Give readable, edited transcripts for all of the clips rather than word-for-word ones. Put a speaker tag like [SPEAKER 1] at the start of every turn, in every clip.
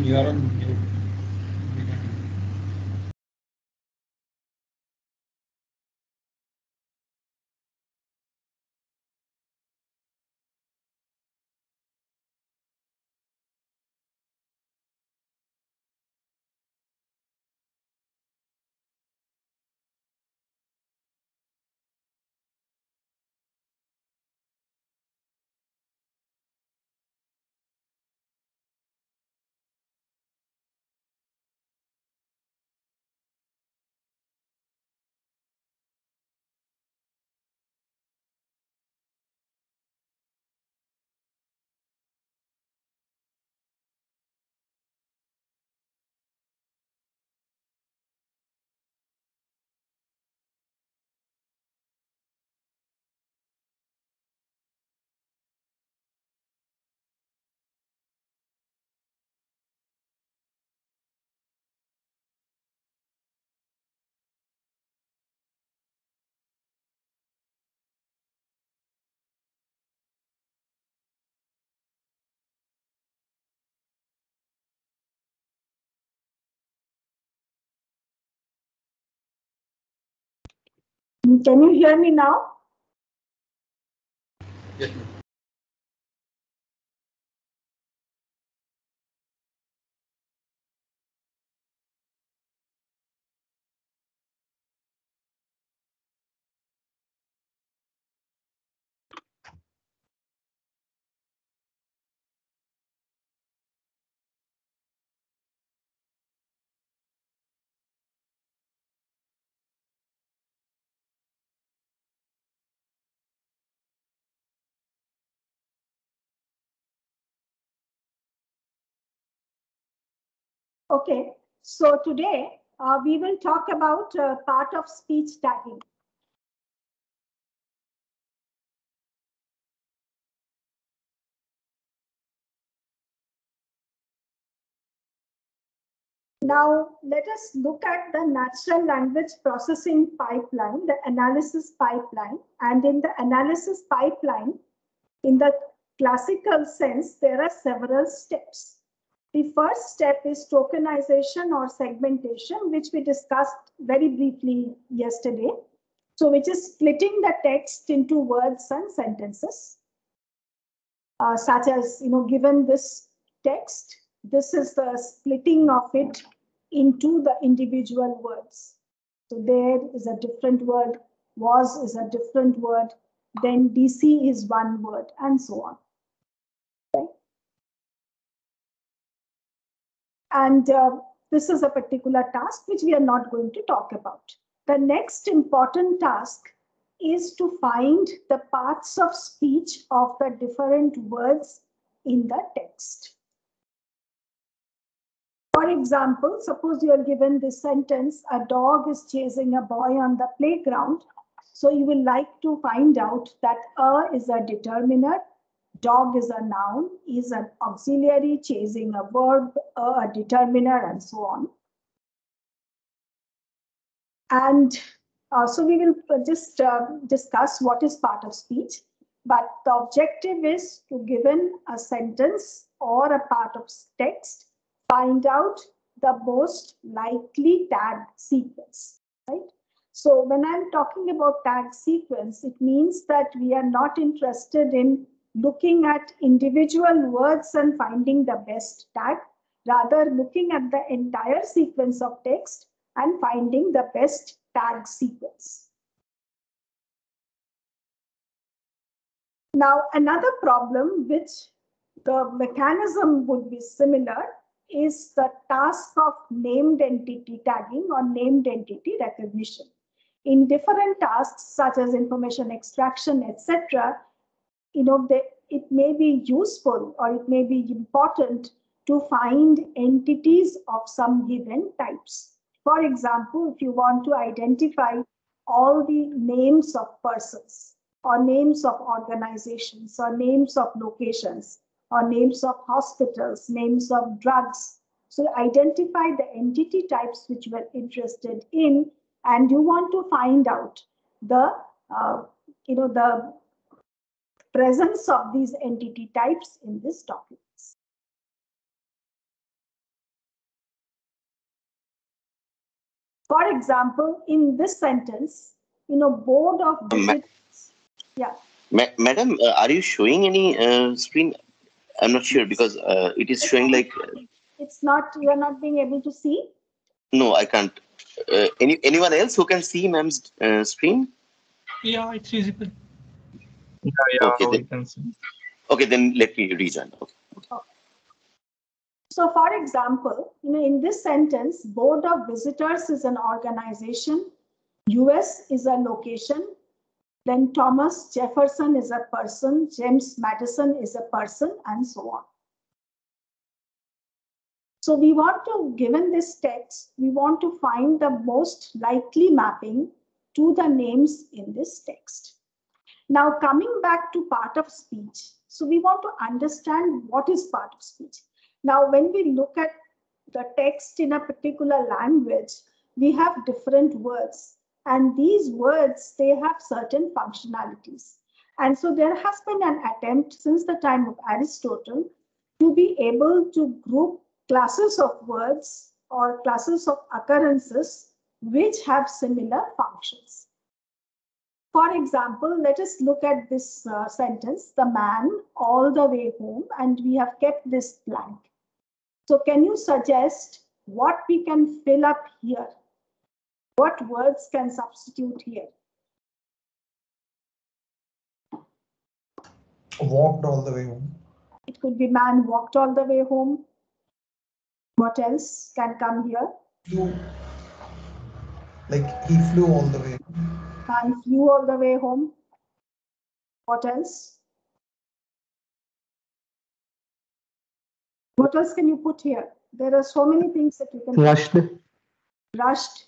[SPEAKER 1] You are on mute.
[SPEAKER 2] Can you hear me now?
[SPEAKER 1] Yes, ma'am.
[SPEAKER 2] Okay, so today we will talk about part of speech tagging. Now, let us look at the natural language processing pipeline, the analysis pipeline. And in the analysis pipeline, in the classical sense, there are several steps. The first step is tokenization or segmentation, which we discussed very briefly yesterday. So, which is splitting the text into words and sentences, such as, given this text, this is the splitting of it into the individual words. So, there is a different word, was is a different word, then DC is one word, and so on. Okay? And this is a particular task which we are not going to talk about. The next important task is to find the parts of speech of the different words in the text. For example, suppose you are given this sentence, a dog is chasing a boy on the playground. So you will like to find out that a is a determiner, dog is a noun, is an auxiliary, chasing a verb, a determiner, and so on. And so we will just discuss what is part of speech. But the objective is to, given a sentence or a part of text, find out the most likely tag sequence, right? So when I'm talking about tag sequence, it means that we are not interested in looking at individual words and finding the best tag, rather looking at the entire sequence of text and finding the best tag sequence. Now, another problem which the mechanism would be similar is the task of named entity tagging or named entity recognition. In different tasks such as information extraction, etc., it may be useful or it may be important to find entities of some given types. For example, if you want to identify all the names of persons or names of organizations or names of locations or names of hospitals, names of drugs. So identify the entity types which you are interested in, and you want to find out the the presence of these entity types in this documents. For example, in this sentence, board of visitors. Yeah.
[SPEAKER 1] Madam, are you showing any screen? I'm not sure because it is showing like.
[SPEAKER 2] It's not, you are not being able to see?
[SPEAKER 1] No, I can't. Anyone else who can see ma'am's screen?
[SPEAKER 3] Yeah, it's visible.
[SPEAKER 4] Yeah,
[SPEAKER 1] Okay,
[SPEAKER 4] we
[SPEAKER 1] then,
[SPEAKER 4] can see.
[SPEAKER 1] okay, then let me rejoin. Okay.
[SPEAKER 2] So for example, in this sentence, Board of Visitors is an organization, US is a location, then Thomas Jefferson is a person, James Madison is a person, and so on. So we want to, given this text, we want to find the most likely mapping to the names in this text. Now coming back to part of speech. So we want to understand what is part of speech. Now when we look at the text in a particular language, we have different words. And these words, they have certain functionalities. And so there has been an attempt since the time of Aristotle to be able to group classes of words or classes of occurrences which have similar functions. For example, let us look at this sentence, the man all the way home, and we have kept this blank. So can you suggest what we can fill up here? What words can substitute here?
[SPEAKER 5] Walked all the way home.
[SPEAKER 2] It could be man walked all the way home. What else can come here?
[SPEAKER 5] Flew. Like he flew all the way.
[SPEAKER 2] Man flew all the way home. What else? What else can you put here? There are so many things that you can
[SPEAKER 3] Rushed.
[SPEAKER 2] put. Rushed.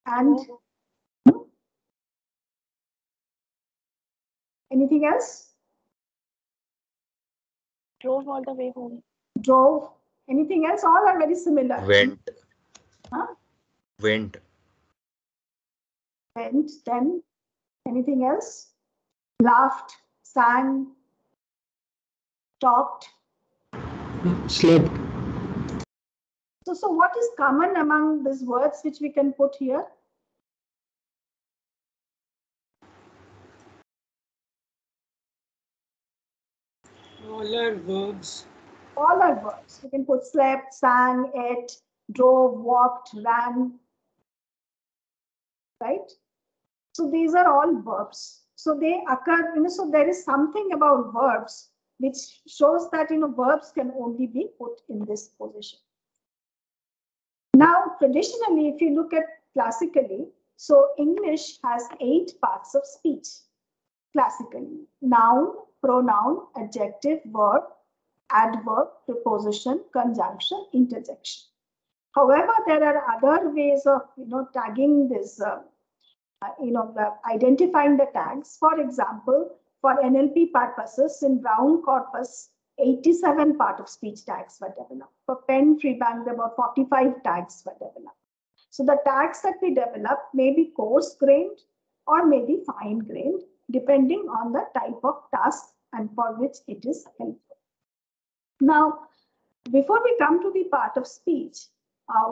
[SPEAKER 2] And anything else?
[SPEAKER 6] Drove all the way home.
[SPEAKER 2] Drove. Anything else? All are very similar.
[SPEAKER 7] Went.
[SPEAKER 2] Huh?
[SPEAKER 7] Went.
[SPEAKER 2] Went. Then anything else? Laughed, sang, talked.
[SPEAKER 3] Slept.
[SPEAKER 2] So what is common among these words which we can put here?
[SPEAKER 3] All are verbs.
[SPEAKER 2] All are verbs. You can put slept, sang, ate, drove, walked, ran. Right? So these are all verbs. So they occur, so there is something about verbs which shows that, verbs can only be put in this position. Now, traditionally, if you look at classically, so English has 8 parts of speech. Classically, noun, pronoun, adjective, verb, adverb, preposition, conjunction, interjection. However, there are other ways of, tagging this, identifying the tags. For example, for NLP purposes, in Brown corpus, 87 part of speech tags were developed. For Penn Treebank, about 45 tags were developed. So the tags that we develop may be coarse-grained or may be fine-grained, depending on the type of task and for which it is helpful. Now, before we come to the part of speech,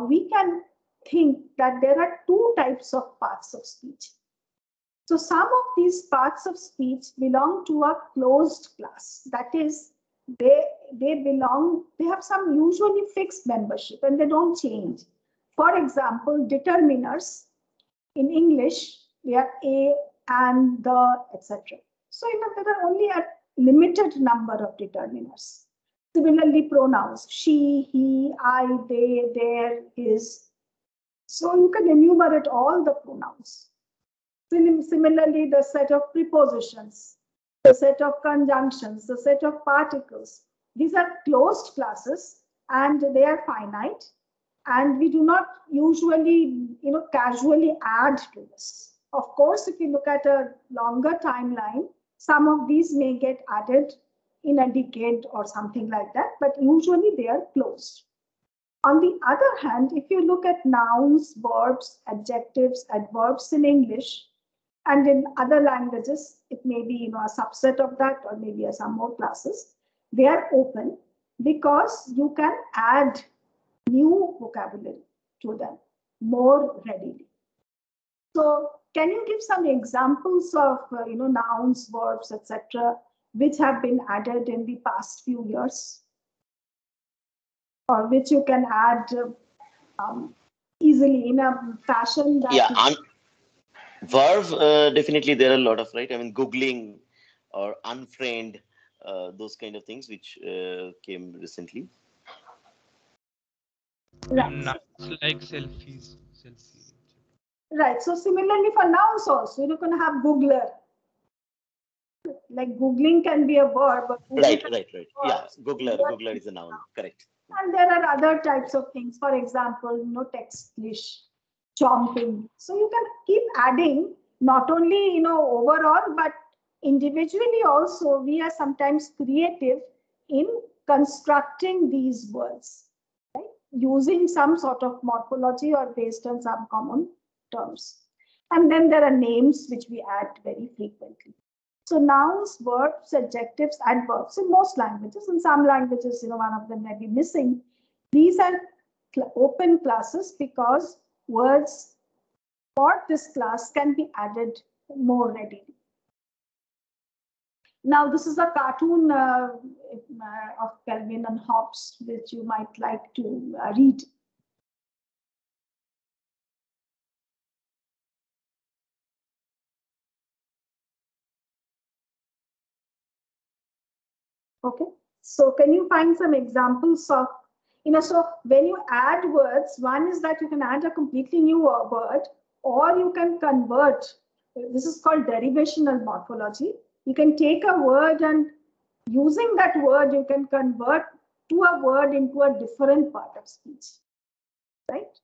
[SPEAKER 2] we can think that there are 2 types of parts of speech. So some of these parts of speech belong to a closed class. That is, they have some usually fixed membership and they don't change. For example, determiners in English, we have a, and, the, etc. So there are only a limited number of determiners. Similarly, pronouns, she, he, I, they, their, his. So you can enumerate all the pronouns. Similarly, the set of prepositions, the set of conjunctions, the set of particles. These are closed classes and they are finite. And we do not usually, casually add to this. Of course, if you look at a longer timeline, some of these may get added in a decade or something like that, but usually they are closed. On the other hand, if you look at nouns, verbs, adjectives, adverbs in English, and in other languages, it may be a subset of that or maybe some more classes, they are open because you can add new vocabulary to them more readily. So can you give some examples of nouns, verbs, etc., which have been added in the past few years, or which you can add easily in a fashion that
[SPEAKER 1] verb, definitely there are a lot of, right? I mean, Googling or unfriend, those kind of things which came recently.
[SPEAKER 3] Nouns like selfies.
[SPEAKER 2] Right. So similarly for nouns also, you're going to have Googler. Like Googling can be a verb. But
[SPEAKER 1] right. Yeah, Googler is a noun. Correct.
[SPEAKER 2] And there are other types of things. For example, textlish, chomping. So you can keep adding, not only overall, but individually also. We are sometimes creative in constructing these words, right? Using some sort of morphology or based on some common terms. And then there are names which we add very frequently. So nouns, verbs, adjectives, adverbs in most languages. In some languages, one of them may be missing. These are open classes because words for this class can be added more readily. Now, this is a cartoon of Kelvin and Hobbes, which you might like to read. Okay, so can you find some examples of, so when you add words, one is that you can add a completely new word, or you can convert. This is called derivational morphology. You can take a word and using that word, you can convert to a word into a different part of speech, right?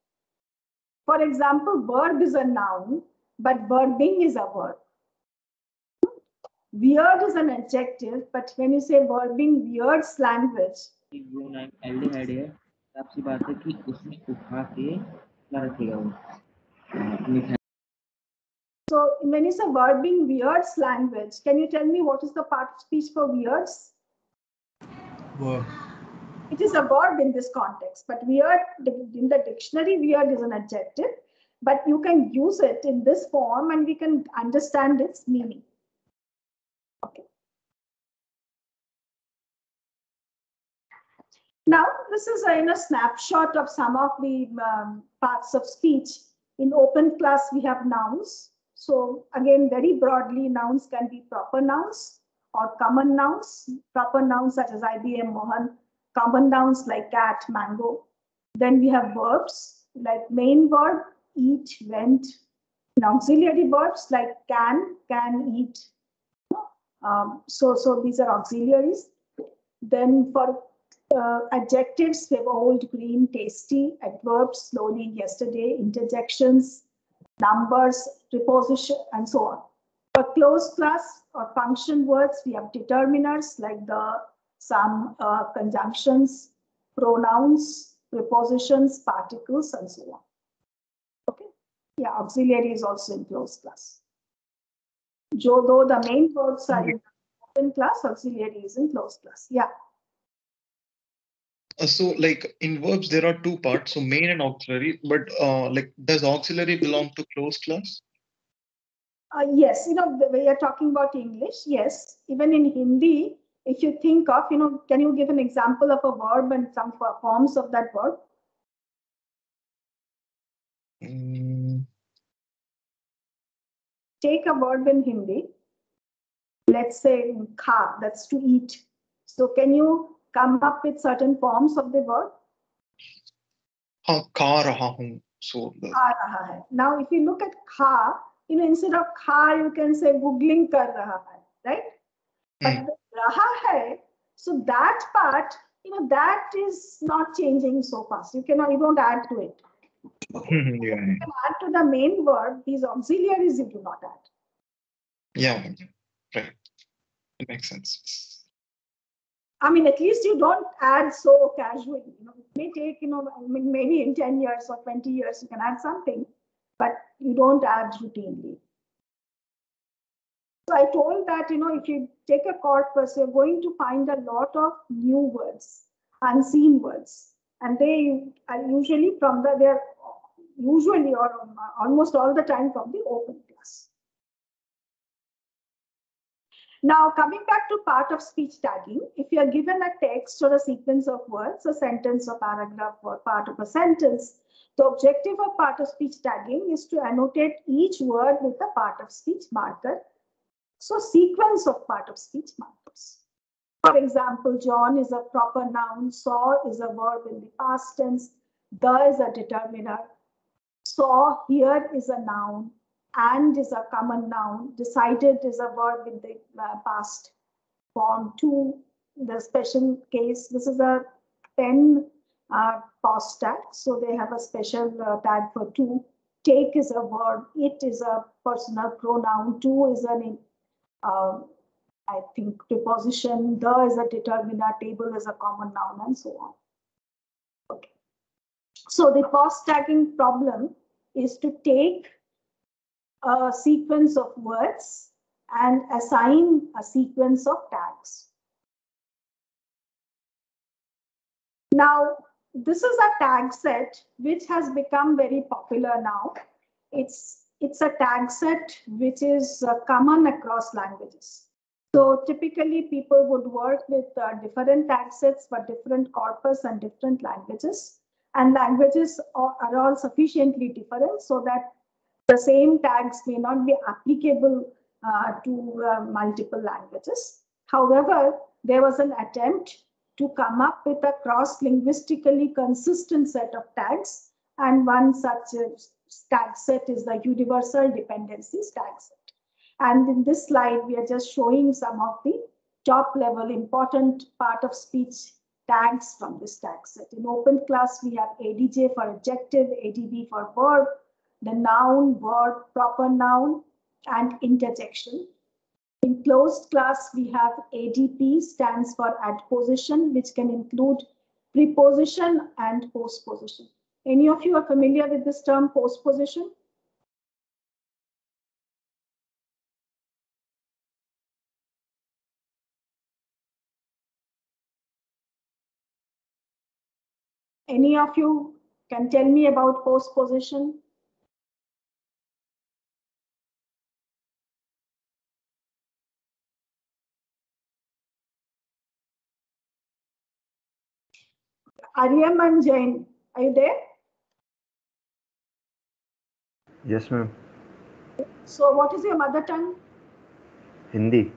[SPEAKER 2] For example, verb is a noun, but verbing is a verb. Weird is an adjective, but when you say verbing weird language. So when you say verbing weird language, can you tell me what is the part of speech for weirds?
[SPEAKER 3] Verb.
[SPEAKER 2] It is a verb in this context, but weird in the dictionary, weird is an adjective, but you can use it in this form and we can understand its meaning. Okay. Now, this is a snapshot of some of the parts of speech. In open class, we have nouns. So again, very broadly, nouns can be proper nouns or common nouns. Proper nouns such as IBM, Mohan. Common nouns like cat, mango. Then we have verbs like main verb, eat, went. And auxiliary verbs like can, eat. So these are auxiliaries. Then for adjectives, we have old, green, tasty. Adverbs, slowly, yesterday. Interjections, numbers, preposition, and so on. For closed class or function words, we have determiners like the, some, conjunctions, pronouns, prepositions, particles, and so on. Okay. Yeah, auxiliary is also in closed class. Though the main words are in open class, auxiliary is in closed class. Yeah.
[SPEAKER 4] So like in verbs, there are two parts, so main and auxiliary, but like does auxiliary belong to closed class?
[SPEAKER 2] Yes, the way you're talking about English, yes. Even in Hindi, if you think of, can you give an example of a verb and some forms of that verb? Take a verb in Hindi. Let's say kha, that's to eat. So can you come up with certain forms of the verb?
[SPEAKER 4] Kha raha hu. So
[SPEAKER 2] kha raha hai. Now, if you look at kha, instead of kha, you can say googling kar raha hai, right? But raha hai, so that part, that is not changing so fast. You don't add to it. Okay.
[SPEAKER 4] Yeah.
[SPEAKER 2] You can add to the main verb. These auxiliaries you do not add.
[SPEAKER 4] Yeah, right. It makes sense.
[SPEAKER 2] I mean, at least you don't add so casually. It may take, maybe in 10 years or 20 years, you can add something, but you don't add routinely. So I told that, if you take a corpus, you're going to find a lot of new words, unseen words. And they are usually they're usually or almost all the time from the open class. Now, coming back to part of speech tagging, if you are given a text or a sequence of words, a sentence or paragraph or part of a sentence, the objective of part of speech tagging is to annotate each word with a part of speech marker. So, sequence of part of speech markers. For example, John is a proper noun, saw is a verb in the past tense, the is a determiner, saw here is a noun, and is a common noun, decided is a verb in the past form. To the special case, this is a pen pause tag, so they have a special tag for to. Take is a verb, it is a personal pronoun, to is an I think preposition, the is a determiner, table is a common noun, and so on. Okay. So the pause tagging problem is to take a sequence of words and assign a sequence of tags. Now, this is a tag set which has become very popular now. It's a tag set which is common across languages. So typically people would work with different tag sets for different corpus and different languages. And languages are all sufficiently different so that the same tags may not be applicable to multiple languages. However, there was an attempt to come up with a cross-linguistically consistent set of tags, and one such tag set is the universal dependencies tag set. And in this slide, we are just showing some of the top level important part of speech tags from this tag set. In open class, we have ADJ for adjective, ADV for verb, the noun, verb, proper noun, and interjection. In closed class, we have ADP stands for adposition, which can include preposition and postposition. Any of you are familiar with this term postposition? Any of you can tell me about postposition? Aryam and Jain, are you there?
[SPEAKER 7] Yes, ma'am.
[SPEAKER 2] So what is your mother tongue?
[SPEAKER 7] Hindi.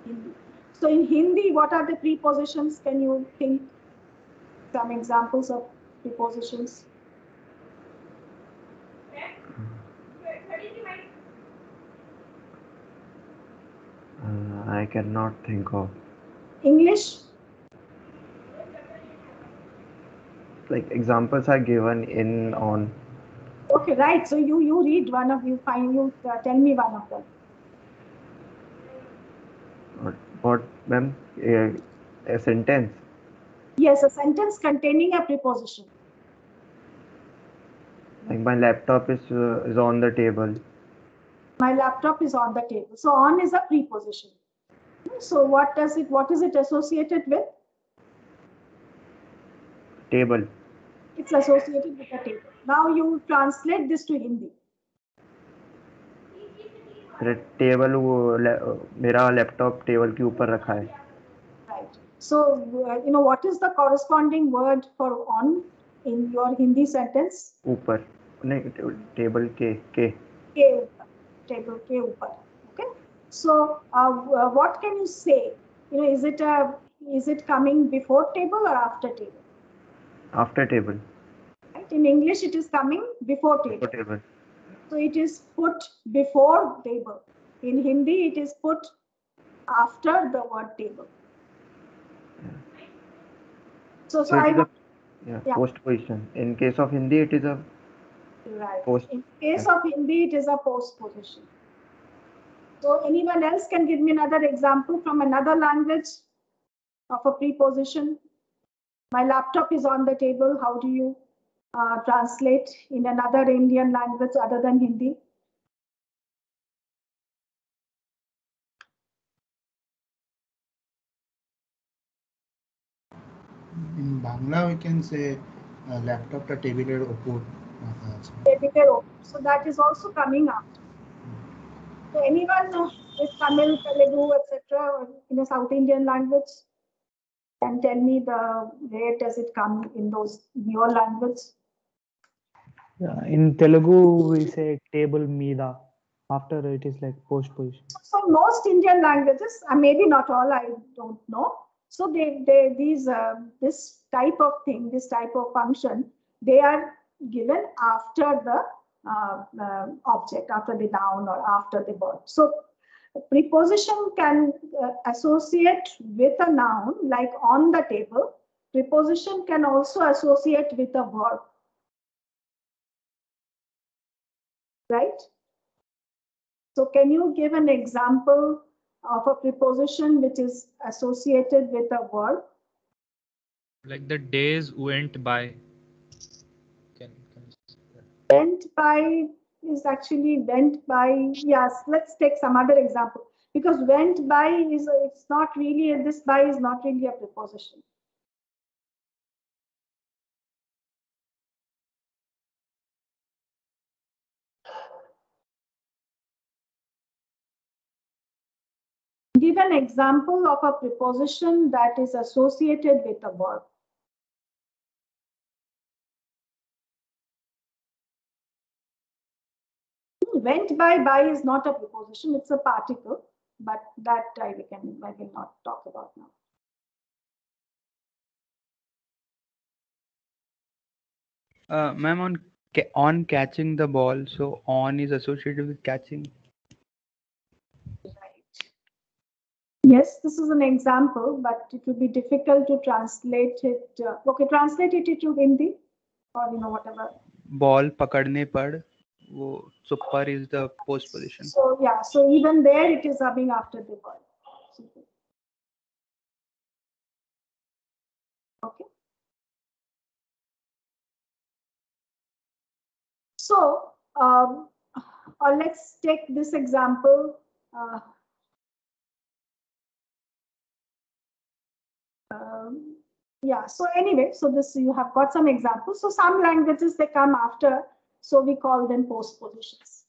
[SPEAKER 2] Hindi. So in Hindi, what are the prepositions? Can you think some examples of prepositions?
[SPEAKER 7] I cannot think of.
[SPEAKER 2] English?
[SPEAKER 7] Like examples are given in on.
[SPEAKER 2] Okay, right. So you read one of you, find you tell me one of them.
[SPEAKER 7] What, ma'am? A sentence.
[SPEAKER 2] Yes, a sentence containing a preposition.
[SPEAKER 7] Like my laptop is on the table.
[SPEAKER 2] My laptop is on the table. So on is a preposition. So what is it associated with?
[SPEAKER 7] Table.
[SPEAKER 2] It's associated with a table. Now you translate this to Hindi.
[SPEAKER 7] Table वो मेरा laptop table के ऊपर रखा है.
[SPEAKER 2] Right. So what is the corresponding word for on in your Hindi sentence?
[SPEAKER 7] ऊपर नहीं table के
[SPEAKER 2] ऊपर. Table के ऊपर. Okay. So what can you say? Is it coming before table or after table?
[SPEAKER 7] After table.
[SPEAKER 2] Right. In English, it is coming before table.
[SPEAKER 7] Before table.
[SPEAKER 2] So it is put before table. In Hindi, it is put after the word table.
[SPEAKER 7] Yeah.
[SPEAKER 2] So
[SPEAKER 7] postposition. In case of Hindi, it is a
[SPEAKER 2] right. In case of Hindi, it is a postposition. So anyone else can give me another example from another language of a preposition? My laptop is on the table. How do you translate in another Indian language other than Hindi?
[SPEAKER 8] In Bangla, we can say laptop ta table er opor.
[SPEAKER 2] So that is also coming up. So anyone with Tamil, Telugu, etc. in a South Indian language can tell me where does it come in your language?
[SPEAKER 8] In Telugu, we say table mida. After it is like postposition.
[SPEAKER 2] So most Indian languages, maybe not all, I don't know. So this type of thing, this type of function, they are given after the object, after the noun or after the verb. So preposition can associate with a noun like on the table. Preposition can also associate with a verb. Right? So can you give an example of a preposition which is associated with a verb?
[SPEAKER 3] Like the days went by.
[SPEAKER 2] Went by is actually went by. Yes, let's take some other example. Because went by it's not really, this by is not really a preposition. Give an example of a preposition that is associated with a verb. Went by is not a preposition, it's a particle, but that I will not talk about now.
[SPEAKER 8] Ma'am, on catching the ball, so on is associated with catching.
[SPEAKER 2] Right. Yes, this is an example, but it will be difficult to translate it. Okay, translate it to Hindi or whatever.
[SPEAKER 8] Ball pakadne pad. So par is the postposition.
[SPEAKER 2] So yeah, so even there it is coming after the verb. Okay. So let's take this example. Yeah, so anyway, so this you have got some examples. So some languages they come after, so we call them postpositions.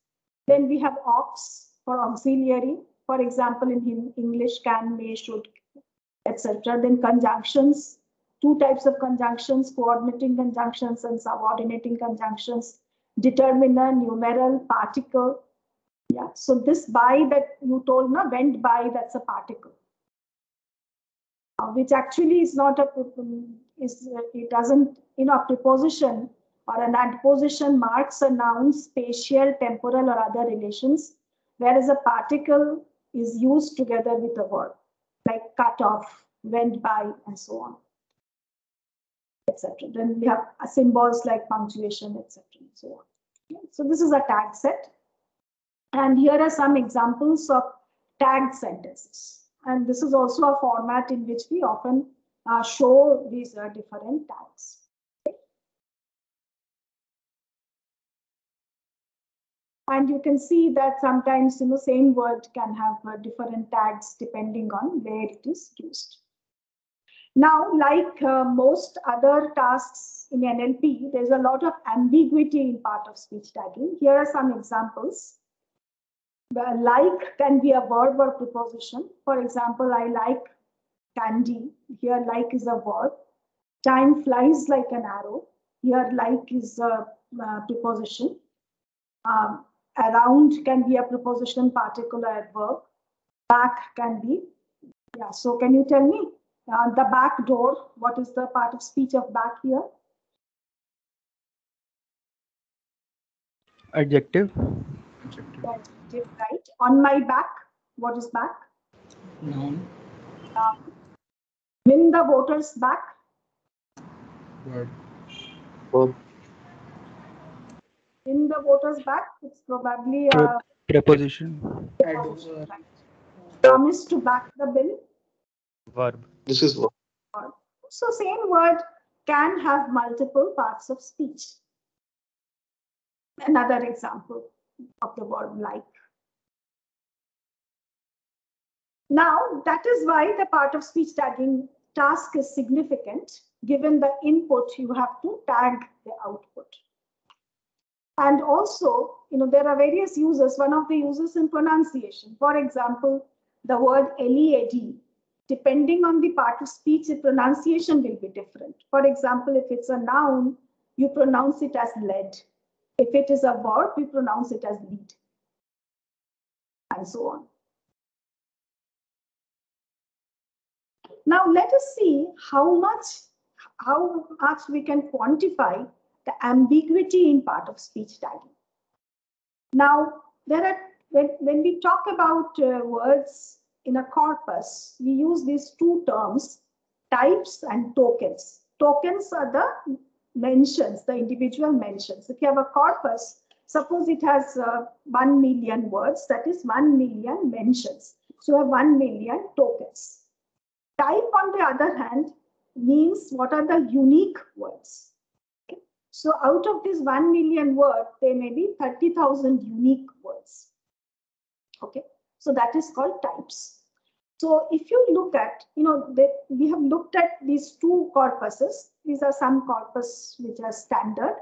[SPEAKER 2] Then we have ox for auxiliary. For example, in English, can, may, should, etc. Then conjunctions, two types of conjunctions, coordinating conjunctions and subordinating conjunctions. Determiner, numeral, particle. Yeah, so this by that you told, no, went by, that's a particle. Which actually is not a, it doesn't, a preposition or an adposition marks a noun's spatial, temporal or other relations, whereas a particle is used together with a verb, like cut off, went by, and so on, etc. Then we have symbols like punctuation, etc. and so on. So this is a tag set. And here are some examples of tagged sentences. And this is also a format in which we often show these different tags. Okay. And you can see that sometimes same word can have different tags depending on where it is used. Now, like most other tasks in NLP, there's a lot of ambiguity in part of speech tagging. Here are some examples. Like can be a verb or preposition. For example, I like candy. Here, like is a verb. Time flies like an arrow. Here, like is a preposition. Around can be a preposition, particle, or adverb. Back can be. Yeah. So, can you tell me the back door? What is the part of speech of back here?
[SPEAKER 8] Adjective.
[SPEAKER 2] Adjective, right. On my back. What is back?
[SPEAKER 3] Noun.
[SPEAKER 2] Win the voters back.
[SPEAKER 3] Word.
[SPEAKER 2] In the voters back, it's probably a
[SPEAKER 8] preposition.
[SPEAKER 2] Right. Promise to back the bill.
[SPEAKER 3] Verb.
[SPEAKER 4] This is verb.
[SPEAKER 2] So same word can have multiple parts of speech. Another example of the word like. Now, that is why the part of speech tagging task is significant. Given the input, you have to tag the output. And also, there are various uses. One of the uses in pronunciation. For example, the word LEAD. Depending on the part of speech, the pronunciation will be different. For example, if it's a noun, you pronounce it as led. If it is a verb, you pronounce it as lead. And so on. Now let us see how much we can quantify the ambiguity in part of speech tagging. Now, when we talk about words in a corpus, we use these two terms, types and tokens. Tokens are the mentions, the individual mentions. If you have a corpus, suppose it has 1 million words, that is 1 million mentions. So you have 1 million tokens. Type, on the other hand, means what are the unique words. Okay? So out of this 1 million words, there may be 30,000 unique words. Okay, so that is called types. So if you look at, we have looked at these two corpuses. These are some corpus which are standard.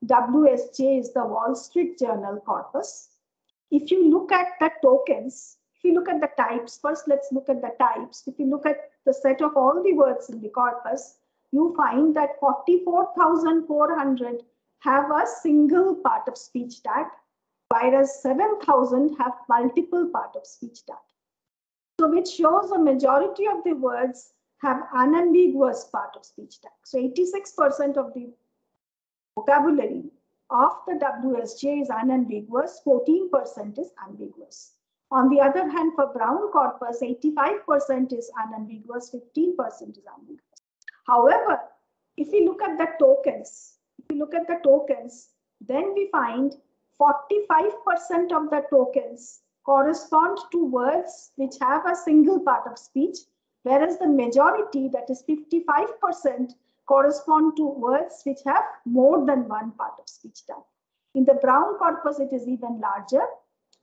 [SPEAKER 2] WSJ is the Wall Street Journal corpus. If you look at the tokens, if you look at the types, first let's look at the types. If you look at the set of all the words in the corpus, you find that 44,400 have a single part of speech tag, whereas 7,000 have multiple part of speech tag. So which shows a majority of the words have unambiguous part of speech tag. So 86% of the vocabulary of the WSJ is unambiguous, 14% is ambiguous. On the other hand, for Brown corpus, 85% is unambiguous, 15% is ambiguous. However, if we look at the tokens, then we find 45% of the tokens correspond to words which have a single part of speech, whereas the majority, that is 55%, correspond to words which have more than one part of speech tag. In the Brown corpus, it is even larger.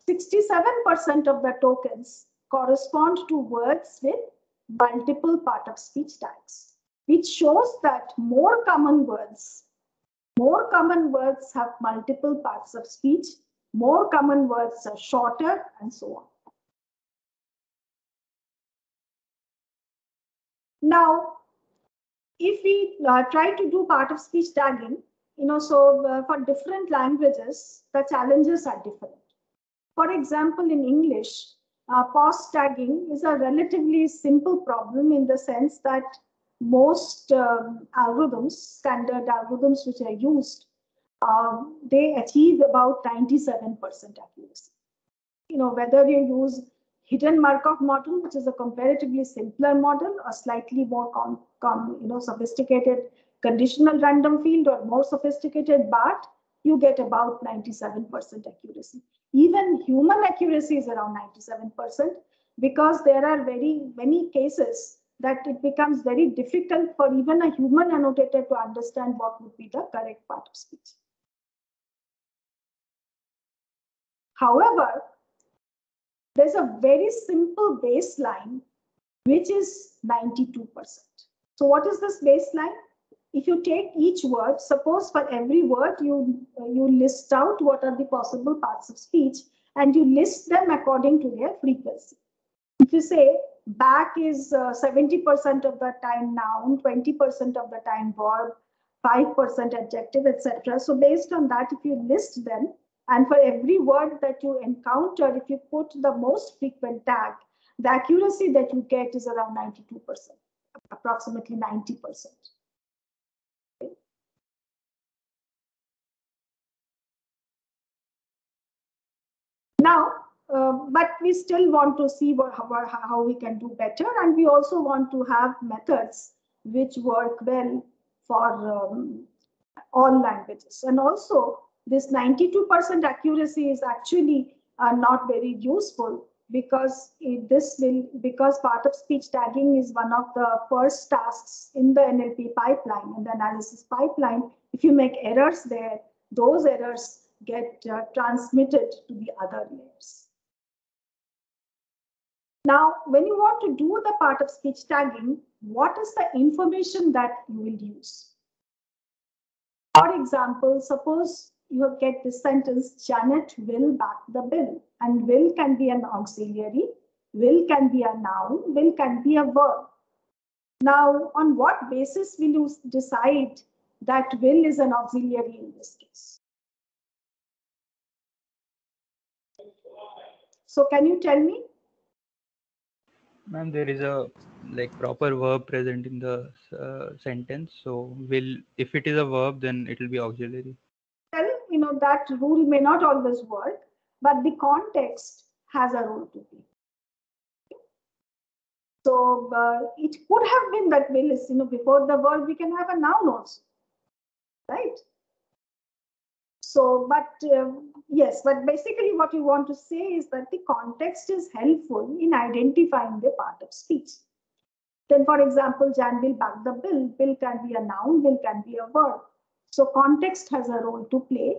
[SPEAKER 2] 67% of the tokens correspond to words with multiple part of speech tags, which shows that more common words have multiple parts of speech, more common words are shorter, and so on. Now, if we try to do part of speech tagging, for different languages, the challenges are different. For example, in English, pause tagging is a relatively simple problem in the sense that most algorithms, standard algorithms which are used, they achieve about 97% accuracy. Whether you use hidden Markov model, which is a comparatively simpler model, or slightly more sophisticated conditional random field, or more sophisticated BART, you get about 97% accuracy. Even human accuracy is around 97%, because there are very many cases that it becomes very difficult for even a human annotator to understand what would be the correct part of speech. However, there's a very simple baseline, which is 92%. So what is this baseline? If you take each word, suppose for every word you list out what are the possible parts of speech, and you list them according to their frequency. If you say back is 70% of the time noun, 20% of the time verb, 5% adjective, etc. So based on that, if you list them, and for every word that you encounter, if you put the most frequent tag, the accuracy that you get is around 92%, approximately 90%. Now, but we still want to see how we can do better, and we also want to have methods which work well for all languages. And also, this 92% accuracy is actually not very useful, because because part of speech tagging is one of the first tasks in the NLP pipeline, in the analysis pipeline. If you make errors there, those errors get transmitted to the other layers. Now, when you want to do the part of speech tagging, what is the information that you will use? For example, suppose you get this sentence, Janet will back the bill. And will can be an auxiliary, will can be a noun, will can be a verb. Now, on what basis will you decide that will is an auxiliary in this case? So can you tell me?
[SPEAKER 8] Ma'am, there is a like proper verb present in the sentence. So will, if it is a verb, then it will be auxiliary.
[SPEAKER 2] Well, you know, that rule may not always work, but the context has a role to play. So it could have been that will is, you know, before the verb we can have a noun also, right? So, but yes, but basically what you want to say is that the context is helpful in identifying the part of speech. Then, for example, Jan will back the bill. Bill can be a noun, will can be a verb. So context has a role to play.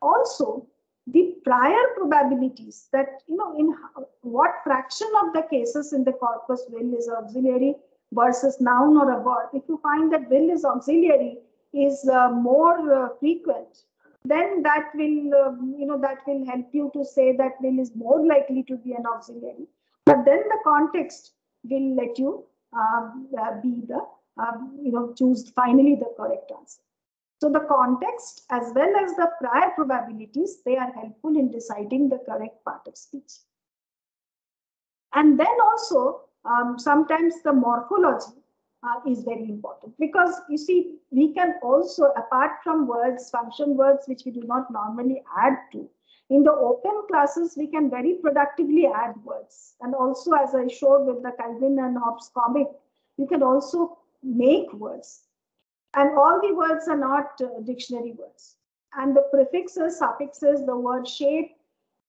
[SPEAKER 2] Also, the prior probabilities that, you know, in what fraction of the cases in the corpus will is auxiliary versus noun or a verb. If you find that will is auxiliary is more frequent, then that will, you know, that will help you to say that will is more likely to be an auxiliary. But then the context will let you be the, you know, choose finally the correct answer. So the context as well as the prior probabilities, they are helpful in deciding the correct part of speech. And then also, sometimes the morphology is very important, because you see, we can also, apart from words, function words, which we do not normally add to, in the open classes, we can very productively add words. And also, as I showed with the Calvin and Hobbes comic, you can also make words. And all the words are not dictionary words. And the prefixes, suffixes, the word shape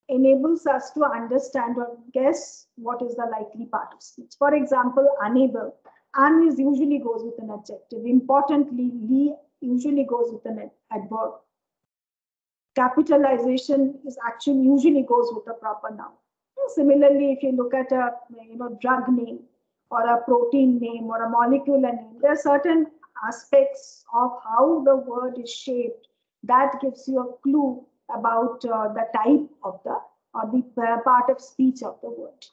[SPEAKER 2] enables us to understand or guess what is the likely part of speech. For example, unable. Un is usually goes with an adjective. Importantly, li usually goes with an adverb. Capitalization is actually usually goes with a proper noun. Similarly, if you look at a drug name or a protein name or a molecular name, there are certain aspects of how the word is shaped that gives you a clue about the type of the or the part of speech of the word.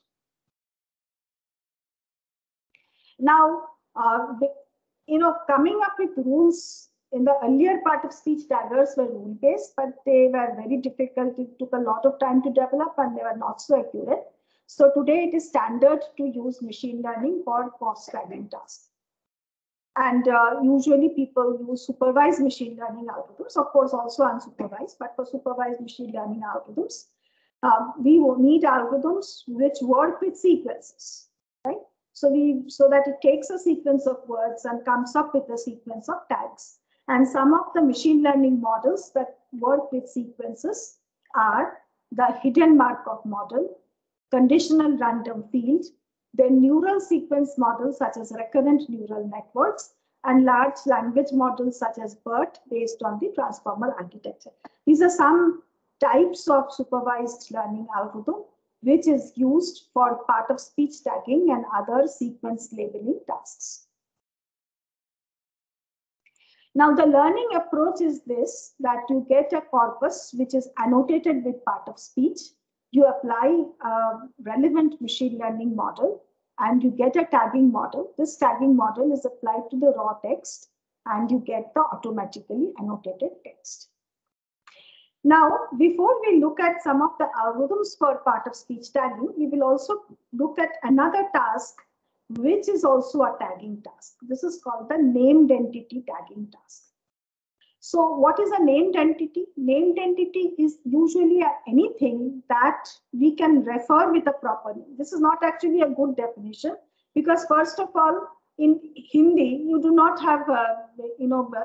[SPEAKER 2] Now, coming up with rules in the earlier part of speech, taggers were rule-based, but they were very difficult. It took a lot of time to develop and they were not so accurate. So today it is standard to use machine learning for post-tagging tasks. And usually people use supervised machine learning algorithms, of course also unsupervised, but for supervised machine learning algorithms, we will need algorithms which work with sequences, right? So that it takes a sequence of words and comes up with a sequence of tags. And some of the machine learning models that work with sequences are the hidden Markov model, conditional random field, then neural sequence models such as recurrent neural networks, and large language models such as BERT based on the transformer architecture. These are some types of supervised learning algorithm which is used for part of speech tagging and other sequence labeling tasks. Now, the learning approach is this, that you get a corpus which is annotated with part of speech. You apply a relevant machine learning model and you get a tagging model. This tagging model is applied to the raw text and you get the automatically annotated text. Now, before we look at some of the algorithms for part of speech tagging, we will also look at another task which is also a tagging task. This is called the named entity tagging task. So what is a named entity? Named entity is usually anything that we can refer with a proper name. This is not actually a good definition because first of all, in Hindi, you do not have,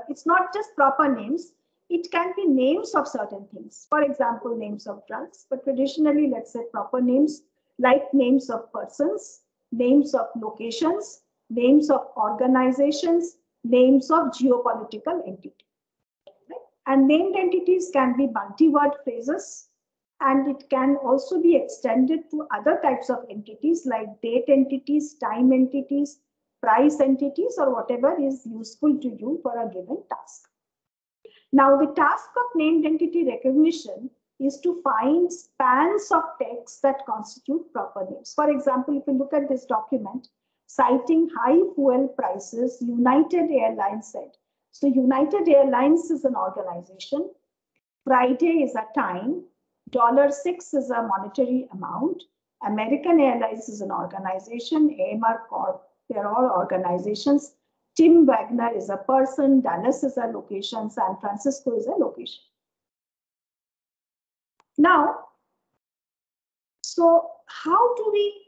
[SPEAKER 2] it's not just proper names. It can be names of certain things. For example, names of drugs, but traditionally, let's say proper names like names of persons, names of locations, names of organizations, names of geopolitical entities. And named entities can be multi-word phrases, and it can also be extended to other types of entities like date entities, time entities, price entities, or whatever is useful to you for a given task. Now, the task of named entity recognition is to find spans of text that constitute proper names. For example, if you look at this document, citing high fuel prices, United Airlines said. So United Airlines is an organization. Friday is a time. $6 is a monetary amount. American Airlines is an organization. AMR Corp, they're all organizations. Tim Wagner is a person. Dallas is a location. San Francisco is a location. Now, so how do we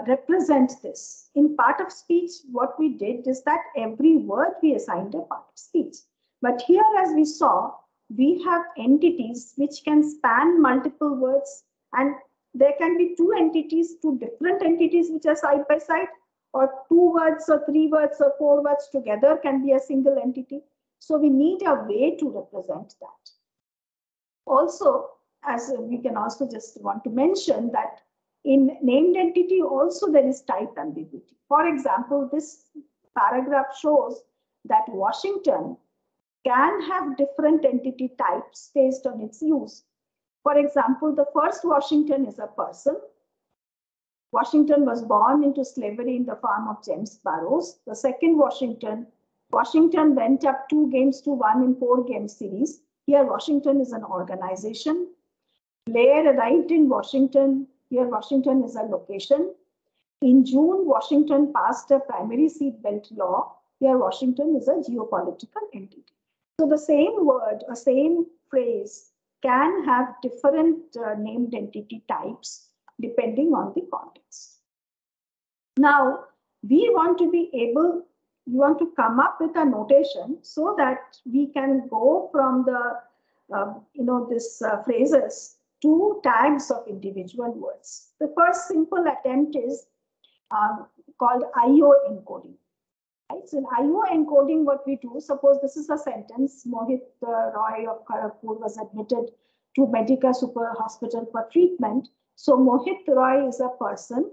[SPEAKER 2] represent this? In part of speech, what we did is that every word we assigned a part of speech. But here, as we saw, we have entities which can span multiple words, and there can be two entities, two different entities which are side by side, or 2 words or 3 words or 4 words together can be a single entity. So we need a way to represent that. Also, as we can also just want to mention that in named entity also there is type ambiguity. For example, this paragraph shows that Washington can have different entity types based on its use. For example, the first Washington is a person. Washington was born into slavery in the farm of James Burroughs. The second Washington went up 2-1 in 4-game series. Here, Washington is an organization. Blair arrived in Washington. Here, Washington is a location. In June, Washington passed a primary seatbelt law. Here, Washington is a geopolitical entity. So the same word or same phrase can have different named entity types depending on the context. Now, we want to come up with a notation so that we can go from the phrases to tags of individual words. The first simple attempt is called IO encoding. Right? So in IO encoding, what we do, suppose this is a sentence, Mohit Roy of Kharagpur was admitted to Medica Super Hospital for treatment. So Mohit Roy is a person,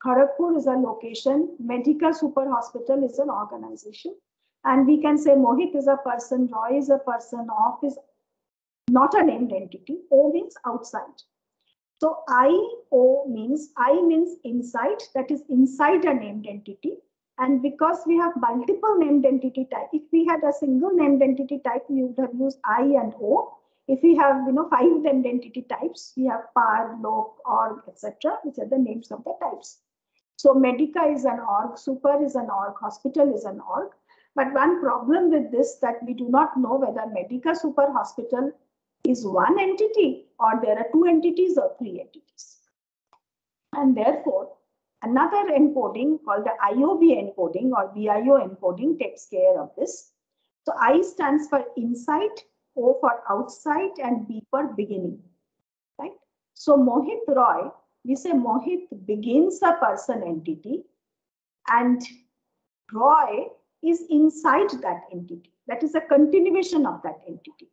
[SPEAKER 2] Kharagpur is a location, Medica Super Hospital is an organization. And we can say Mohit is a person, Roy is a person, off is not a named entity, O means outside. So I means inside, that is inside a named entity. And because we have multiple named entity type, if we had a single named entity type, we would have used I and O. If we have 5 named entity types, we have par, loc, org, etc., which are the names of the types. So Medica is an org, super is an org, hospital is an org. But one problem with this that we do not know whether Medica Super Hospital is one entity or there are 2 entities or 3 entities. And therefore, another encoding called the IOB encoding or BIO encoding takes care of this. So I stands for inside, O for outside, and B for beginning. Right? So Mohit Roy, we say Mohit begins a person entity and Roy is inside that entity. That is a continuation of that entity.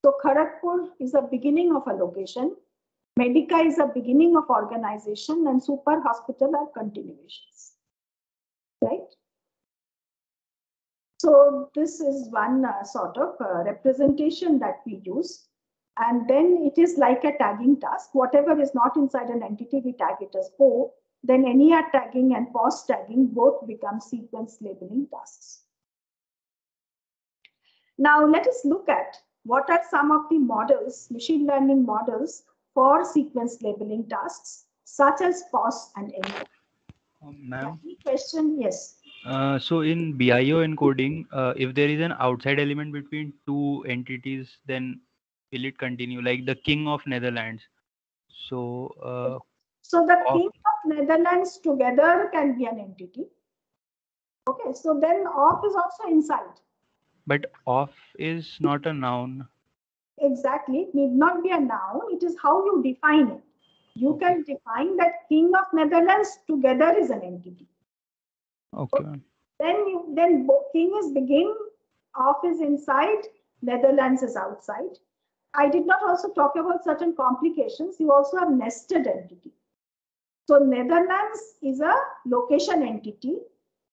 [SPEAKER 2] So Kharagpur is a beginning of a location. Medica is a beginning of organization and Super Hospital are continuations. Right? So this is one sort of representation that we use. And then it is like a tagging task. Whatever is not inside an entity, we tag it as O. Then NER tagging and POS tagging both become sequence labeling tasks. Now let us look at what are some of the models, machine learning models for sequence labeling tasks, such as POS and NER.
[SPEAKER 8] Ma'am,
[SPEAKER 2] question, yes.
[SPEAKER 8] So in BIO encoding, if there is an outside element between 2 entities, then will it continue like the King of Netherlands? So
[SPEAKER 2] so the King of Netherlands together can be an entity. Okay, so then off is also inside.
[SPEAKER 8] But off is not a noun.
[SPEAKER 2] Exactly, it need not be a noun. It is how you define it. You can define that King of Netherlands together is an entity.
[SPEAKER 8] Okay.
[SPEAKER 2] Then King is begin, off is inside, Netherlands is outside. I did not also talk about certain complications. You also have nested entity. So Netherlands is a location entity.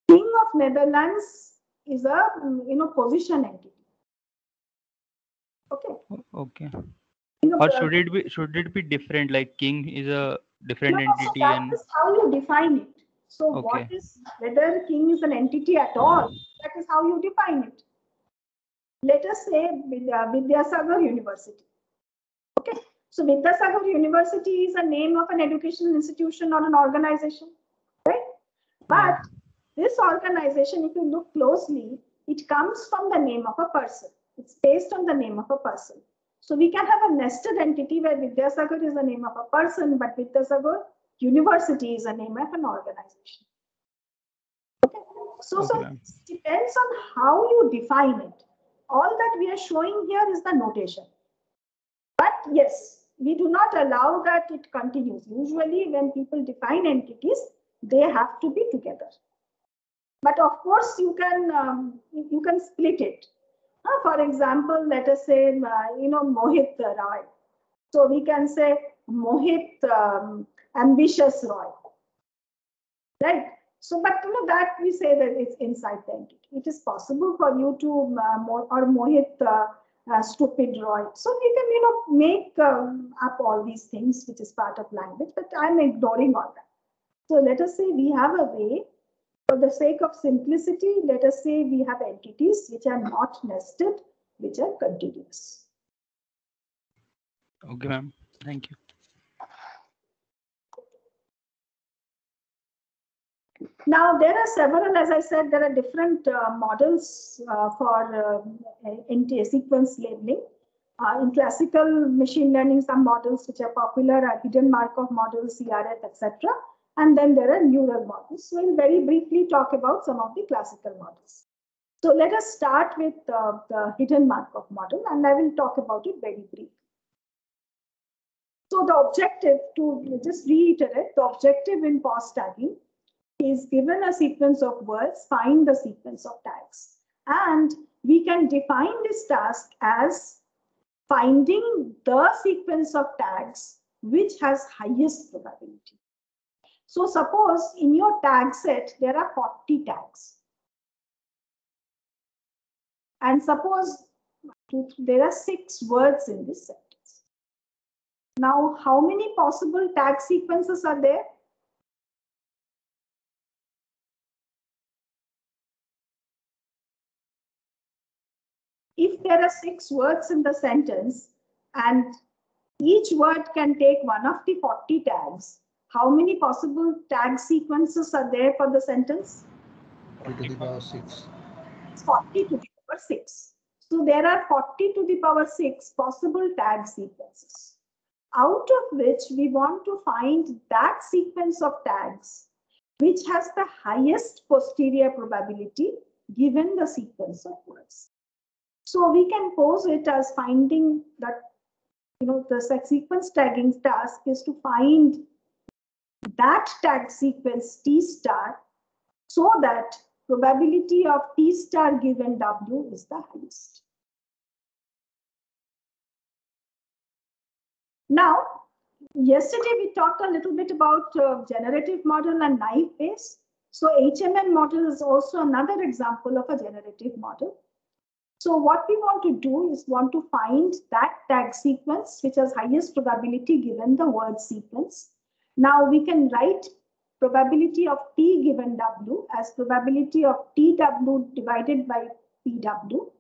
[SPEAKER 2] King of Netherlands is a position entity. Okay.
[SPEAKER 8] Okay.
[SPEAKER 2] You know,
[SPEAKER 8] Or should it be different? Like king is a different
[SPEAKER 2] so
[SPEAKER 8] entity
[SPEAKER 2] that
[SPEAKER 8] and
[SPEAKER 2] is how you define it. So what
[SPEAKER 8] okay.
[SPEAKER 2] is, whether king is an entity at all, that is how you define it. Let us say Vidyasagar University. Okay. So Vidyasagar University is a name of an educational institution or an organization, right?
[SPEAKER 8] Yeah.
[SPEAKER 2] But this organization, if you look closely, it comes from the name of a person. It's based on the name of a person. So we can have a nested entity where Vidyasagar is the name of a person, but Vidyasagar University is a name of an organization. Okay. So
[SPEAKER 8] Okay,
[SPEAKER 2] it
[SPEAKER 8] ma'am.
[SPEAKER 2] depends on how you define it. All that we are showing here is the notation. But yes, we do not allow that it continues. Usually when people define entities, they have to be together. But of course, you can split it. For example, let us say Mohit Roy. So we can say Mohit Ambitious Roy, right? So, but that we say that it's inside the entity. It is possible for you to or Mohit Stupid Roy. So we can make up all these things, which is part of language. But I'm ignoring all that. So let us say we have a way. For the sake of simplicity, let us say we have entities which are not nested, which are continuous.
[SPEAKER 8] Okay, ma'am. Thank you.
[SPEAKER 2] Now, there are several, as I said, there are different models for sequence labeling. In classical machine learning, some models which are popular are hidden Markov models, CRF, etc. And then there are neural models. So we'll very briefly talk about some of the classical models. So let us start with the hidden Markov model, and I will talk about it very briefly. So the objective, to just reiterate, the objective in pause tagging is given a sequence of words, find the sequence of tags. And we can define this task as finding the sequence of tags which has highest probability. So suppose in your tag set, there are 40 tags. And suppose there are 6 words in this sentence. Now, how many possible tag sequences are there? If there are 6 words in the sentence and each word can take one of the 40 tags, how many possible tag sequences are there for the sentence?
[SPEAKER 5] 40 to the power 6.
[SPEAKER 2] It's 40 to the power 6. So there are 40 to the power 6 possible tag sequences, out of which we want to find that sequence of tags which has the highest posterior probability given the sequence of words. So we can pose it as finding that, the sequence tagging task is to find that tag sequence T star so that probability of T star given W is the highest. Now, yesterday we talked a little bit about generative model and naive Bayes. So HMM model is also another example of a generative model. So what we want to do is want to find that tag sequence which has highest probability given the word sequence. Now we can write probability of T given W as probability of TW divided by PW.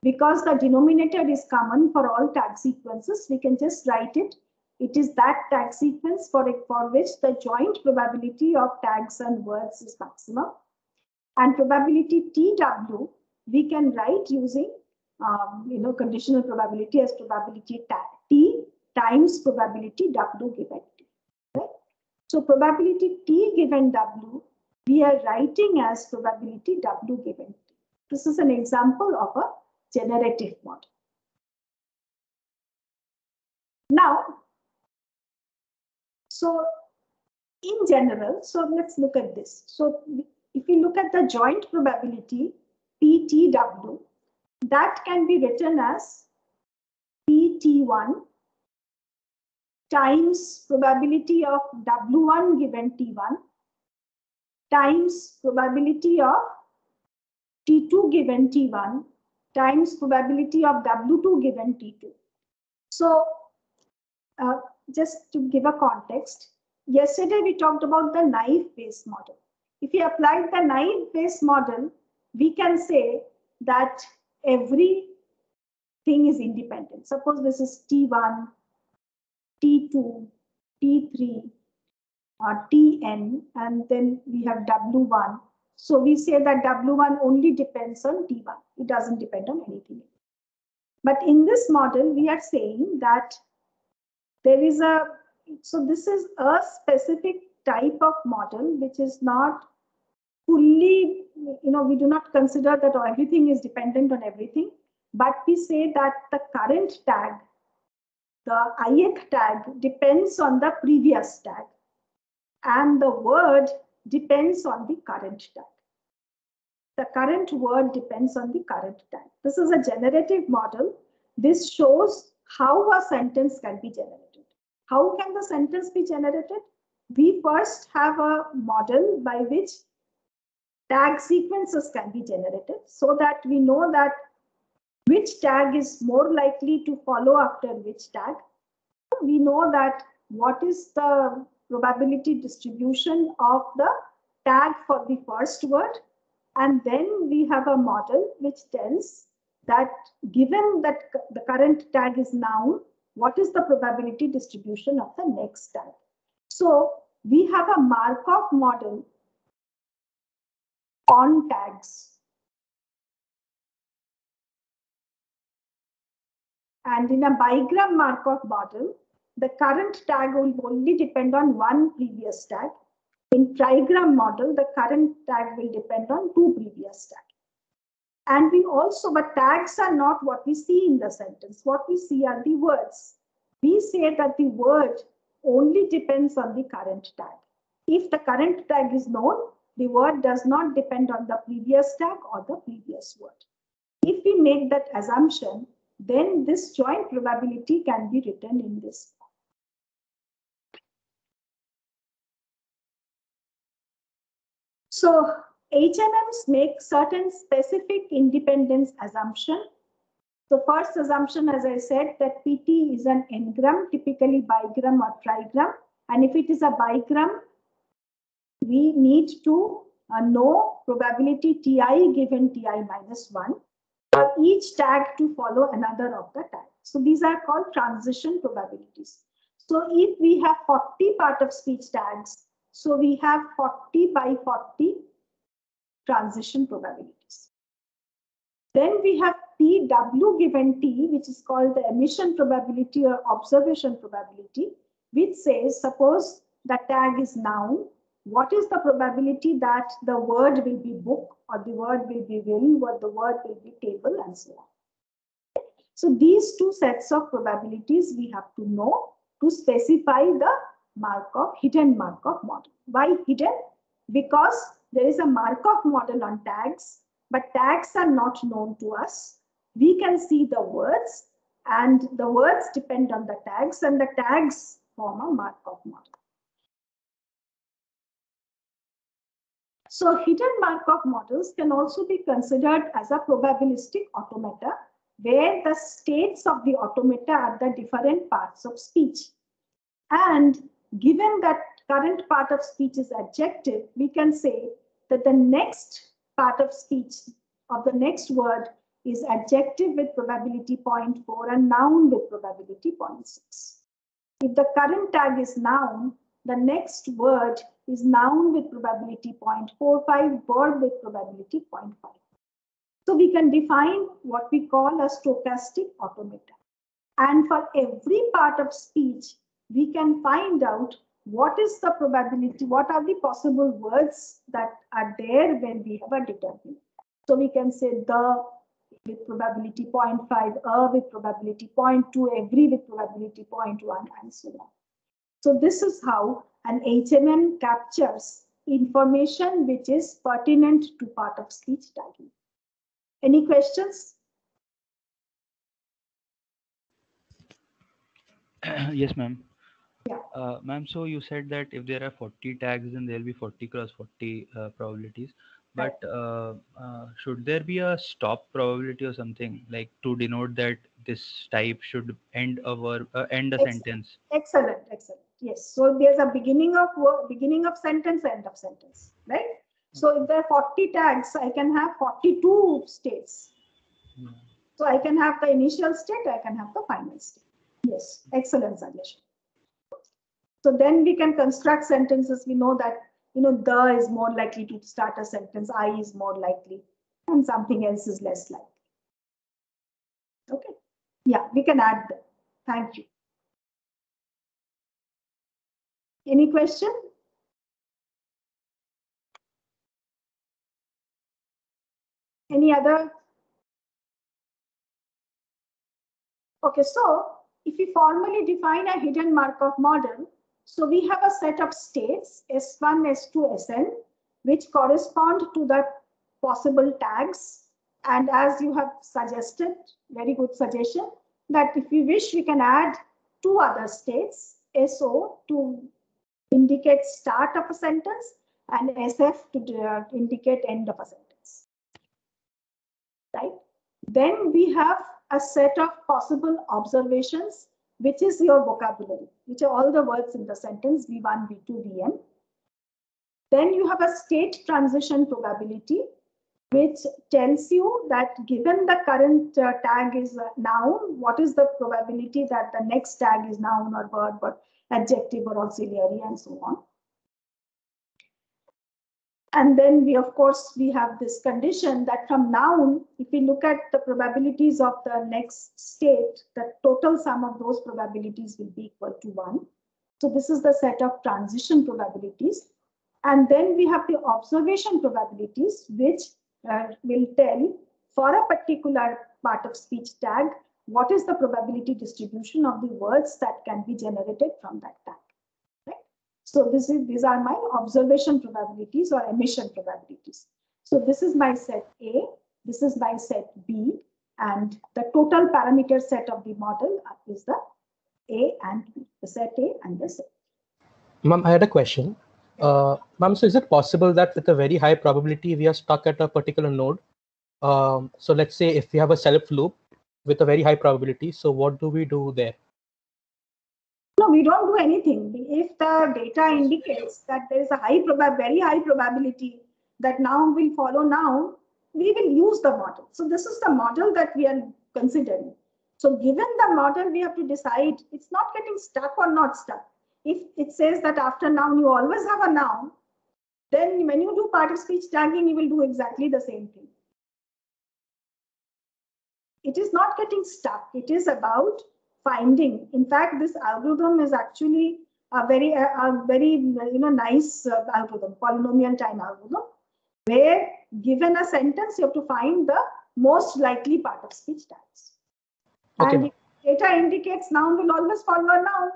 [SPEAKER 2] Because the denominator is common for all tag sequences, we can just write it. It is that tag sequence for which the joint probability of tags and words is maximum. And probability TW we can write using conditional probability as probability T times probability W given T. Right? So probability T given W we are writing as probability W given T. This is an example of a generative model. Now, so in general, so let's look at this. So if we look at the joint probability PTW, that can be written as PT1 times probability of W1 given T1 times probability of T2 given T1 times probability of W2 given T2. So just to give a context, yesterday we talked about the naive-Bayes model. If we applied the naive-Bayes model, we can say that every thing is independent. Suppose this is T1, T2, T3, Tn, and then we have W1. So we say that W1 only depends on T1. It doesn't depend on anything. But in this model, we are saying that there is so this is a specific type of model which is not fully, we do not consider that everything is dependent on everything, but we say that the current tag, the ith tag, depends on the previous tag, and the word depends on the current tag. The current word depends on the current tag. This is a generative model. This shows how a sentence can be generated. How can the sentence be generated? We first have a model by which tag sequences can be generated so that we know that which tag is more likely to follow after which tag. We know that what is the probability distribution of the tag for the first word. And then we have a model which tells that given that the current tag is noun, what is the probability distribution of the next tag? So we have a Markov model on tags. And in a bigram Markov model, the current tag will only depend on one previous tag. In trigram model, the current tag will depend on two previous tags. And we also, but tags are not what we see in the sentence. What we see are the words. We say that the word only depends on the current tag. If the current tag is known, the word does not depend on the previous tag or the previous word. If we make that assumption, then this joint probability can be written in this form. So HMMs make certain specific independence assumption. The first assumption, as I said, that PT is an n-gram, typically bigram or trigram. And if it is a bigram, we need to know probability Ti given Ti minus 1 for each tag to follow another of the tags. So these are called transition probabilities. So if we have 40 part of speech tags, so we have 40 by 40 transition probabilities. Then we have PW given T, which is called the emission probability or observation probability, which says, suppose the tag is noun, what is the probability that the word will be book, or the word will be will, or the word will be table, and so on. So these two sets of probabilities we have to know to specify the Markov, hidden Markov model. Why hidden? Because there is a Markov model on tags, but tags are not known to us. We can see the words, and the words depend on the tags, and the tags form a Markov model. So hidden Markov models can also be considered as a probabilistic automata, where the states of the automata are the different parts of speech. And given that current part of speech is adjective, we can say that the next part of speech of the next word is adjective with probability 0.4 and noun with probability 0.6. If the current tag is noun, the next word is noun with probability 0.45, verb with probability 0.5. So we can define what we call a stochastic automata. And for every part of speech, we can find out what is the probability, what are the possible words that are there when we have a determinant. So we can say the with probability 0.5, a with probability 0.2, every with probability 0.1, and so on. So this is how an HMM captures information which is pertinent to part of speech tagging. Any questions?
[SPEAKER 8] Yes, ma'am.
[SPEAKER 2] Yeah.
[SPEAKER 8] Ma'am, so you said that if there are 40 tags, then there will be 40 cross 40 probabilities. But should there be a stop probability or something like to denote that this type should end a verb, end a sentence?
[SPEAKER 2] Excellent, excellent. Yes. So there's a beginning of word, beginning of sentence, end of sentence, right? So if there are 40 tags, I can have 42 states.
[SPEAKER 8] Yeah.
[SPEAKER 2] So I can have the initial state, I can have the final state. Yes, excellent suggestion. So then we can construct sentences. We know that, the is more likely to start a sentence, I is more likely, and something else is less likely. Okay. Yeah, we can add them. Thank you. Any question? Any other? Okay, so if we formally define a hidden Markov model, so we have a set of states S1, S2, Sn, which correspond to the possible tags. And as you have suggested, very good suggestion, that if we wish, we can add two other states, SO to indicate start of a sentence and SF to indicate end of a sentence. Right? Then we have a set of possible observations, which is your vocabulary, which are all the words in the sentence, V1, V2, Vn. Then you have a state transition probability, which tells you that given the current tag is noun, what is the probability that the next tag is noun or verb or adjective or auxiliary and so on. And then we have this condition that from noun, if we look at the probabilities of the next state, the total sum of those probabilities will be equal to 1. So this is the set of transition probabilities. And then we have the observation probabilities, which will tell for a particular part of speech tag, what is the probability distribution of the words that can be generated from that tag. So these are my observation probabilities or emission probabilities. So this is my set A, this is my set B, and the total parameter set of the model is the A and B, the set A and the set B.
[SPEAKER 9] Ma'am, I had a question. Ma'am, so is it possible that with a very high probability, we are stuck at a particular node? So let's say if we have a self loop with a very high probability, so what do we do there?
[SPEAKER 2] No, we don't do anything. If the data indicates that there is a very high probability that noun will follow noun, we will use the model. So this is the model that we are considering. So given the model, we have to decide, it's not getting stuck or not stuck. If it says that after noun, you always have a noun, then when you do part of speech tagging, you will do exactly the same thing. It is not getting stuck. It is about finding. In fact, this algorithm is actually a very nice algorithm, polynomial time algorithm, where given a sentence, you have to find the most likely part of speech tags. Okay. And if data indicates noun will always follow a noun,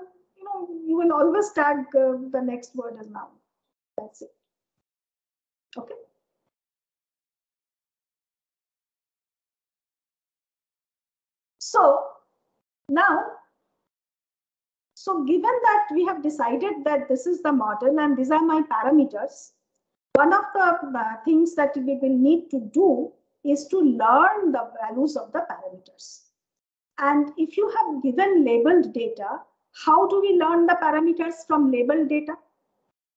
[SPEAKER 2] you will always tag the next word as noun. That's it. Okay. So now, given that we have decided that this is the model and these are my parameters, one of the things that we will need to do is to learn the values of the parameters. And if you have given labeled data, how do we learn the parameters from labeled data?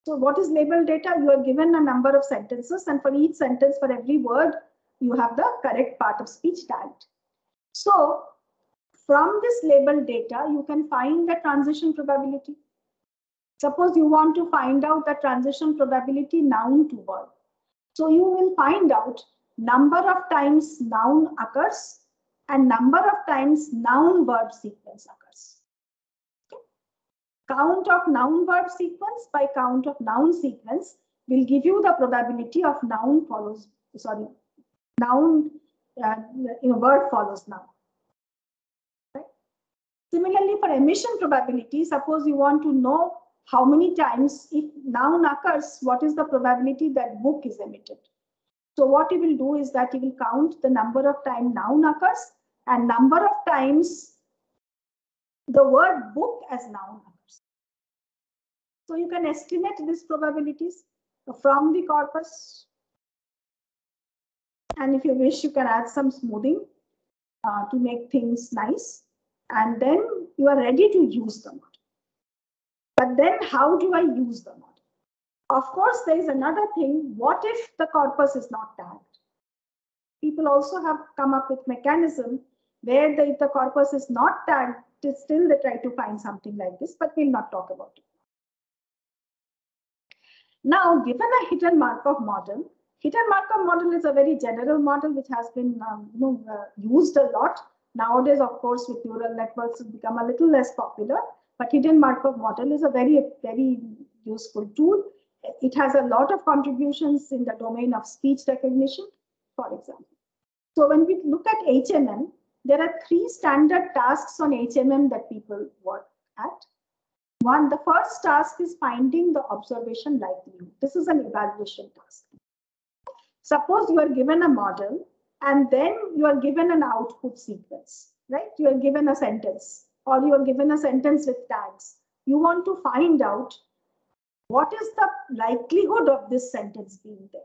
[SPEAKER 2] So what is labeled data? You are given a number of sentences, and for each sentence, for every word, you have the correct part of speech tagged. So from this labeled data, you can find the transition probability. Suppose you want to find out the transition probability noun to verb. So you will find out number of times noun occurs and number of times noun verb sequence occurs. Okay. Count of noun verb sequence by count of noun sequence will give you the probability of verb follows noun. Similarly, for emission probability, suppose you want to know how many times if noun occurs, what is the probability that book is emitted. So what you will do is that you will count the number of times noun occurs and number of times the word book as noun occurs. So you can estimate these probabilities from the corpus. and if you wish, you can add some smoothing to make things nice, and then you are ready to use the model. But then how do I use the model? Of course, there is another thing. What if the corpus is not tagged? People also have come up with mechanism where if the corpus is not tagged, still they try to find something like this, but we'll not talk about it. Now, given a hidden Markov model is a very general model which has been used a lot. Nowadays, of course, with neural networks, it's become a little less popular, but hidden Markov model is a very, very useful tool. It has a lot of contributions in the domain of speech recognition, for example. So when we look at HMM, there are 3 standard tasks on HMM that people work at. One, the first task is finding the observation likelihood. This is an evaluation task. Suppose you are given a model and then you are given an output sequence, right? You are given a sentence or you are given a sentence with tags. You want to find out what is the likelihood of this sentence being there.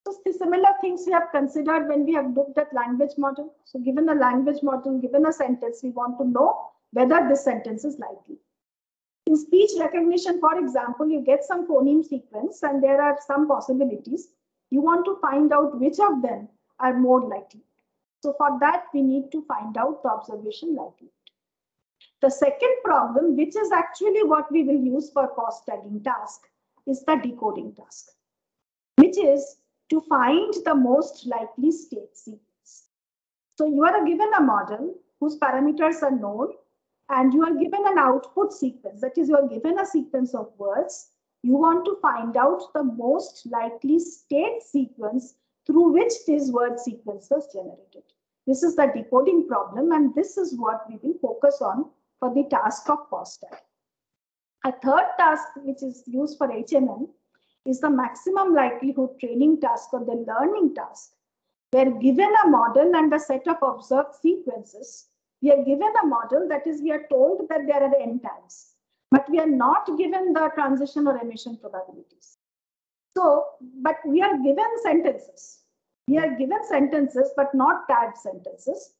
[SPEAKER 2] So the similar things we have considered when we have looked at language model. So given a language model, given a sentence, we want to know whether this sentence is likely. In speech recognition, for example, you get some phoneme sequence and there are some possibilities. You want to find out which of them are more likely. So for that, we need to find out the observation likelihood. The second problem, which is actually what we will use for post-tagging task, is the decoding task, which is to find the most likely state sequence. So you are given a model whose parameters are known, and you are given an output sequence. That is, you are given a sequence of words. You want to find out the most likely state sequence through which this word sequence was generated. This is the decoding problem, and this is what we will focus on for the task of post-tag. A third task, which is used for HMM, is the maximum likelihood training task or the learning task, where given a model and a set of observed sequences, we are given a model, that is, we are told that there are n tags, but we are not given the transition or emission probabilities. So, but we are given sentences. We are given sentences, but not tagged sentences.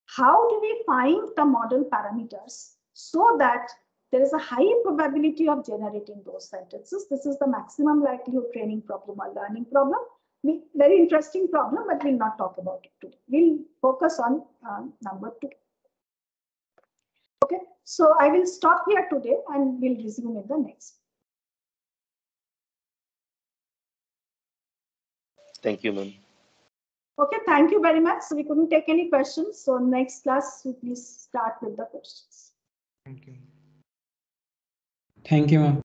[SPEAKER 2] How do we find the model parameters so that there is a high probability of generating those sentences? This is the maximum likelihood training problem or learning problem. Very interesting problem, but we'll not talk about it today. We'll focus on number 2. Okay, so I will stop here today and we'll resume in the next.
[SPEAKER 1] Thank you, ma'am.
[SPEAKER 2] Okay, thank you very much. So we couldn't take any questions. So next class, please start with the questions.
[SPEAKER 3] Thank you.
[SPEAKER 10] Thank you, ma'am.